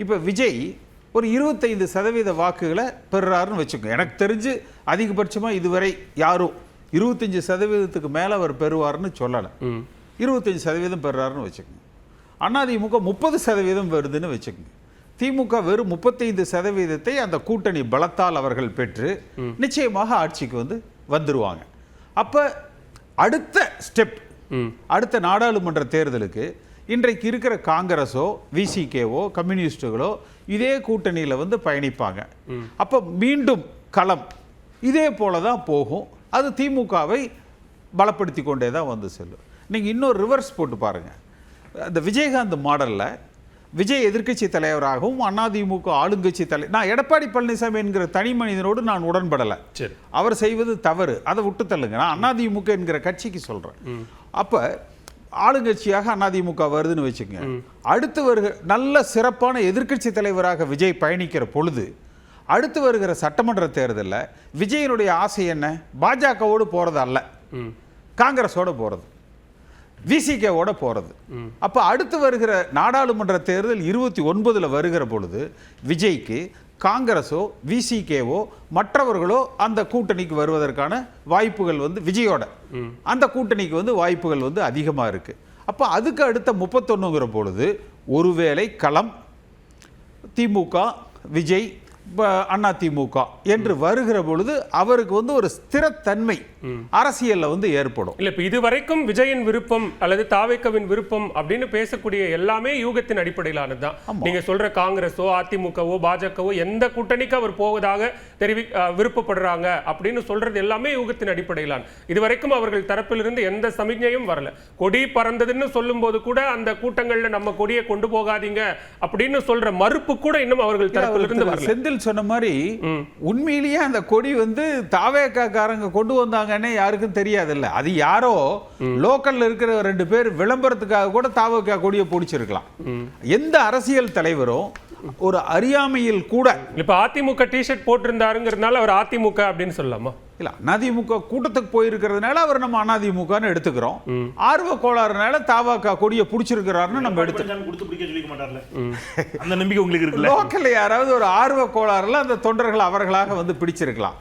இப்போ விஜய் ஒரு 25% வாக்குகளை பெறுறாருன்னு வச்சுக்கோங்க. எனக்கு தெரிஞ்சு அதிகபட்சமாக இதுவரை யாரும் 25% மேலே அவர் பெறுவார்னு சொல்லலை. 25% பெறுறாருன்னு வச்சுக்கோங்க. அதிமுக 30% வருதுன்னு வச்சுக்கோங்க. திமுக வெறும் 35% அந்த கூட்டணி பலத்தால் அவர்கள் பெற்று நிச்சயமாக ஆட்சிக்கு வந்துருவாங்க. அப்போ அடுத்த ஸ்டெப், அடுத்த நாடாளுமன்ற தேர்தலுக்கு இன்றைக்கு இருக்கிற காங்கிரஸோ விசிகேவோ கம்யூனிஸ்டுகளோ இதே கூட்டணியில் பயணிப்பாங்க. அப்போ மீண்டும் களம் இதே போல தான் போகும். அது திமுகவை பலப்படுத்தி கொண்டே தான் செல்லும். நீங்கள் இன்னொரு ரிவர்ஸ் போட்டு பாருங்கள். அந்த விஜயகாந்த் மாடலில் விஜய் எதிர்க்கட்சி தலைவராகவும் அதிமுக ஆளுங்கட்சி தலைவர், நான் எடப்பாடி பழனிசாமி என்கிற தனி மனிதனோடு நான் உடன்படலை. அவர் செய்வது தவறு, அதை விட்டு தள்ளுங்க. நான் அதிமுக என்கிற கட்சிக்கு சொல்கிறேன். அப்போ ஆளுங்கட்சியாக அதிமுக வருதுன்னு வச்சுக்கோங்க. அடுத்து வருகிற நல்ல சிறப்பான எதிர்க்கட்சி தலைவராக விஜய் பயணிக்கிற பொழுது அடுத்து வருகிற சட்டமன்ற தேர்தலில் விஜயனுடைய ஆசை என்ன? பாஜகவோடு போகிறது அல்ல, காங்கிரஸோடு போகிறது, விசிகேவோட போகிறது. அப்போ அடுத்து வருகிற நாடாளுமன்ற தேர்தல் 29 வருகிற பொழுது விஜய்க்கு காங்கிரஸோ விசிகேவோ மற்றவர்களோ அந்த கூட்டணிக்கு வருவதற்கான வாய்ப்புகள் விஜயோட அந்த கூட்டணிக்கு வாய்ப்புகள் அதிகமாக இருக்குது. அப்போ அதுக்கு அடுத்த 31ங்கிற பொழுது ஒருவேளை களம் திமுக விஜய் அதிமுக என்று வருகிற பொழுது அவருக்கு ஒரு ஸ்திரத்தன்மை அரசியல்ல ஏற்படும். இல்ல, இப்ப இதுவரைக்கும் விஜயின் விருப்பம் அல்லது தாவேக்கவின் விருப்பம் அப்படின்னு பேசக்கூடிய எல்லாமே யூகத்தின் அடிப்படையிலானதுதான். நீங்க சொல்ற காங்கிரஸோ அதிமுகவோ பாஜகவோ எந்த கூட்டணிக்கு அவர் போவதாக விருப்பப்படுறாங்க அப்படின்னு சொல்றது எல்லாமே யூகத்தின் அடிப்படையிலான. இதுவரைக்கும் அவர்கள் தரப்பிலிருந்து எந்த சமிக்ஞையும் வரல. கொடி பறந்ததுன்னு சொல்லும் போது கூட அந்த கூட்டங்கள்ல நம்ம கொடியை கொண்டு போகாதீங்க அப்படின்னு சொல்ற மறுப்பு கூட இன்னும் அவர்கள் தரப்பிலிருந்து வரல. செந்தில் சொன்ன மாதிரி உண்மையிலேயே அந்த கொடி தாவேக்காரங்க கொண்டு வந்தாங்கன்னு யாருக்கும் தெரியாதுல்ல. அது யாரோ லோக்கல்ல இருக்கிற 2 பேர் விளம்பரத்துக்காக கூட தாவேக்கா கொடியை பிடிச்சிருக்கலாம். எந்த அரசியல் தலைவரும் ஒரு அறியாமையில் கூட இப்ப அதிமுக டிஷர்ட் போட்டிருந்தாருங்கிறதுனால அவர் அதிமுக அப்படின்னு சொல்லலாமா? இல்ல, அதிமுக கூட்டத்துக்கு போயிருக்கிறதுனால அவர் நம்ம அதிமுகன்னு எடுத்துக்கிறோம். ஆர்வ கோளாறுனால தாவாக்கா கொடியை பிடிச்சிருக்கிறாருன்னு நம்ம எடுத்துக்கிறோம். அந்த நம்பிக்கை உங்களுக்கு இருக்குல்ல. லோக்கல்ல யாராவது ஒரு ஆர்வ கோளாறுல அந்த தொண்டர்கள் அவர்களாக பிடிச்சிருக்கலாம்.